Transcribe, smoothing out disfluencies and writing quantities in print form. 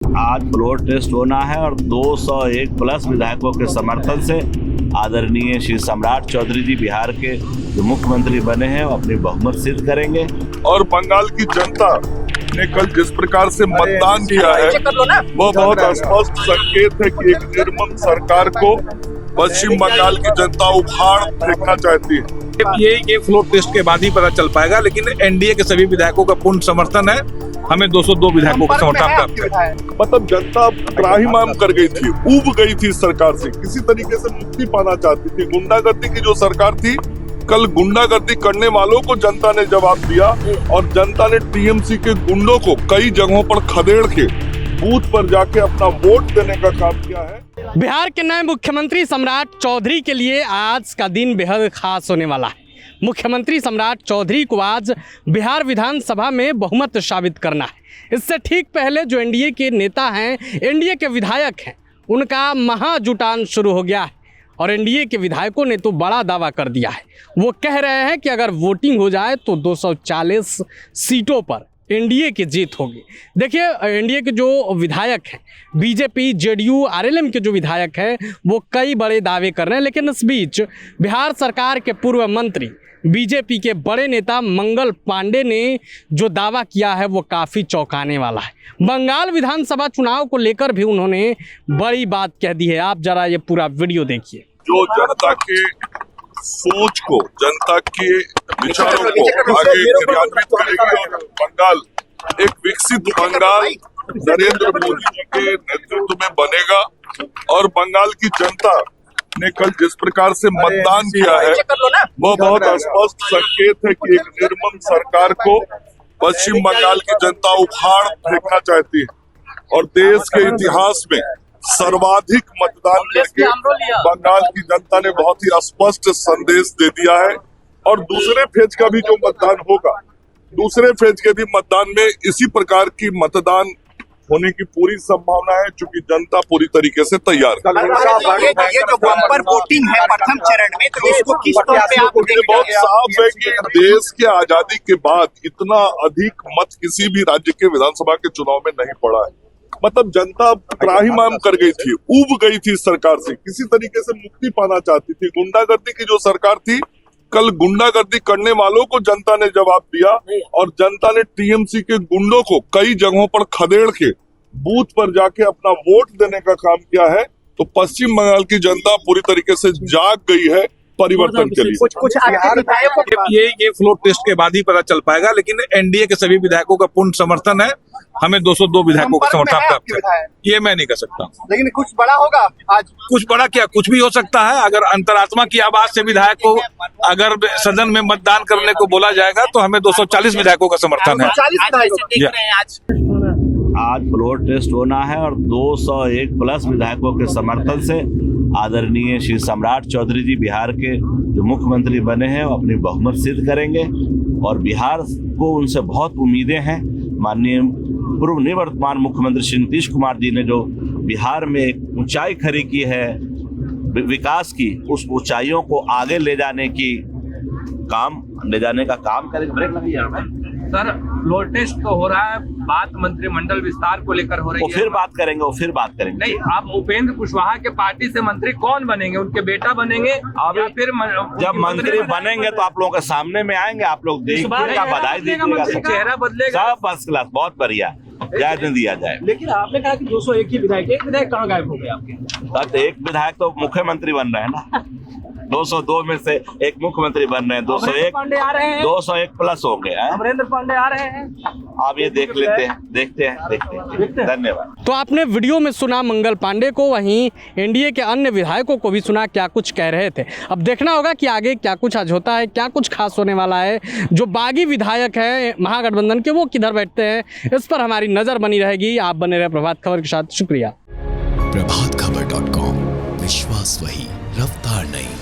आज floor test होना है और 201 प्लस विधायकों के समर्थन से आदरणीय श्री सम्राट चौधरी जी बिहार के जो मुख्यमंत्री बने हैं वो अपनी बहुमत सिद्ध करेंगे। और बंगाल की जनता ने कल जिस प्रकार से मतदान किया है वो बहुत स्पष्ट संकेत है कि एक निर्मम सरकार को पश्चिम बंगाल की जनता उखाड़ फेंकना चाहती है। ये फ्लोर टेस्ट के बाद ही पता चल पाएगा, लेकिन एनडीए के सभी विधायकों का पूर्ण समर्थन है। हमें 202 विधायकों का समर्थन प्राप्त है। मतलब जनता त्राहिमाम कर गई थी, ऊब गई थी सरकार से, किसी तरीके से मुक्ति पाना चाहती थी। गुंडागर्दी की जो सरकार थी, कल गुंडागर्दी करने वालों को जनता ने जवाब दिया और जनता ने टीएमसी के गुंडों को कई जगहों पर खदेड़ के बूथ पर जाके अपना वोट देने का काम किया है। बिहार के नए मुख्यमंत्री सम्राट चौधरी के लिए आज का दिन बेहद खास होने वाला है। मुख्यमंत्री सम्राट चौधरी को आज बिहार विधानसभा में बहुमत साबित करना है। इससे ठीक पहले जो एनडीए के नेता हैं, एनडीए के विधायक हैं, उनका महाजुटान शुरू हो गया है और एनडीए के विधायकों ने तो बड़ा दावा कर दिया है। वो कह रहे हैं कि अगर वोटिंग हो जाए तो 240 सीटों पर एनडीए की जीत होगी। देखिए, एनडीए के जो विधायक हैं, बीजेपी, जेडीयू, आरएलएम के जो विधायक हैं, वो कई बड़े दावे कर रहे हैं, लेकिन इस बीच बिहार सरकार के पूर्व मंत्री, बीजेपी के बड़े नेता मंगल पांडे ने जो दावा किया है वो काफ़ी चौंकाने वाला है। बंगाल विधानसभा चुनाव को लेकर भी उन्होंने बड़ी बात कह दी है। आप जरा ये पूरा वीडियो देखिए। जो जनता के सोच को, जनता के विचारों को आगे क्रियान्वित करेगी और बंगाल एक विकसित बंगाल नरेंद्र मोदी जी के नेतृत्व में बनेगा। और बंगाल की जनता ने कल जिस प्रकार से मतदान किया है वो बहुत स्पष्ट संकेत है कि एक निर्मम सरकार को पश्चिम बंगाल की जनता उखाड़ फेंकना चाहती है। और देश के इतिहास में सर्वाधिक मतदान करके बंगाल की जनता ने बहुत ही स्पष्ट संदेश दे दिया है। और दूसरे फेज का भी जो मतदान होगा, दूसरे फेज के भी मतदान में इसी प्रकार की मतदान होने की पूरी संभावना है, क्योंकि जनता पूरी तरीके से तैयार है। ये जो बम्पर वोटिंग है प्रथम चरण में, तो इसको किस तौर पे आप मुझे बहुत साफ है कि देश के आजादी के बाद इतना अधिक मत किसी भी राज्य के विधानसभा के चुनाव में नहीं पड़ा है। मतलब जनता त्राहिमाम कर गई थी, ऊब गई थी सरकार से, किसी तरीके से मुक्ति पाना चाहती थी। गुंडागर्दी की जो सरकार थी, कल गुंडागर्दी करने वालों को जनता ने जवाब दिया और जनता ने टीएमसी के गुंडों को कई जगहों पर खदेड़ के बूथ पर जाके अपना वोट देने का काम किया है। तो पश्चिम बंगाल की जनता पूरी तरीके से जाग गई है परिवर्तन के लिए। कुछ ये फ्लोर टेस्ट के बाद ही पता चल पाएगा, लेकिन एनडीए के सभी विधायकों का पूर्ण समर्थन है। हमें 202 विधायकों का समर्थन प्राप्त है। ये मैं नहीं कर सकता, लेकिन कुछ बड़ा होगा आज। कुछ बड़ा क्या, कुछ भी हो सकता है। अगर अंतरात्मा की आवाज से विधायक को अगर सदन में मतदान करने को बोला जाएगा तो हमें 240 विधायकों का समर्थन है। आज फ्लोर टेस्ट होना है और 201 प्लस विधायकों के समर्थन से आदरणीय श्री सम्राट चौधरी जी बिहार के जो मुख्यमंत्री बने हैं वो अपनी बहुमत सिद्ध करेंगे। और बिहार को उनसे बहुत उम्मीदें हैं। माननीय पूर्व निवर्तमान मुख्यमंत्री श्री नीतीश कुमार जी ने जो बिहार में एक ऊंचाई खड़ी की है विकास की, उस ऊंचाइयों को आगे ले जाने का काम करेंगे। ब्रेक लगी है सर, फ्लोर टेस्ट तो हो रहा है, बात मंत्रिमंडल विस्तार को लेकर हो रही है। फिर बात करेंगे। नहीं, आप उपेंद्र कुशवाहा के पार्टी से मंत्री कौन बनेंगे? उनके बेटा बनेंगे या फिर जब मंत्री बनेंगे तो आप लोगों के सामने में आएंगे, आप लोग देखिएगा, बधाई दीजिएगा, चेहरा बदलेगा। सब फर्स्ट क्लास, बहुत बढ़िया, जायज दिया जाए। लेकिन आपने कहा कि 201 ही विधायक, एक विधायक कहाँ गायब हो गए आपके? एक विधायक तो मुख्यमंत्री बन रहे हैं ना। 202 में से एक मुख्यमंत्री बन रहे हैं। 201 प्लस हो गए हैं। अमरेंद्र पांडे आ रहे हैं। आप ये देख लेते हैं, देखते हैं। धन्यवाद। तो आपने वीडियो में सुना मंगल पांडे को, वहीं एनडीए के अन्य विधायकों को भी सुना क्या कुछ कह रहे थे। अब देखना होगा कि आगे क्या कुछ आज होता है, क्या कुछ खास होने वाला है। जो बागी विधायक हैं महागठबंधन के, वो किधर बैठते हैं, इस पर हमारी नजर बनी रहेगी। आप बने रहे प्रभात खबर के साथ। शुक्रिया। प्रभातखबर.com, विश्वास वही, रफ्तार नहीं।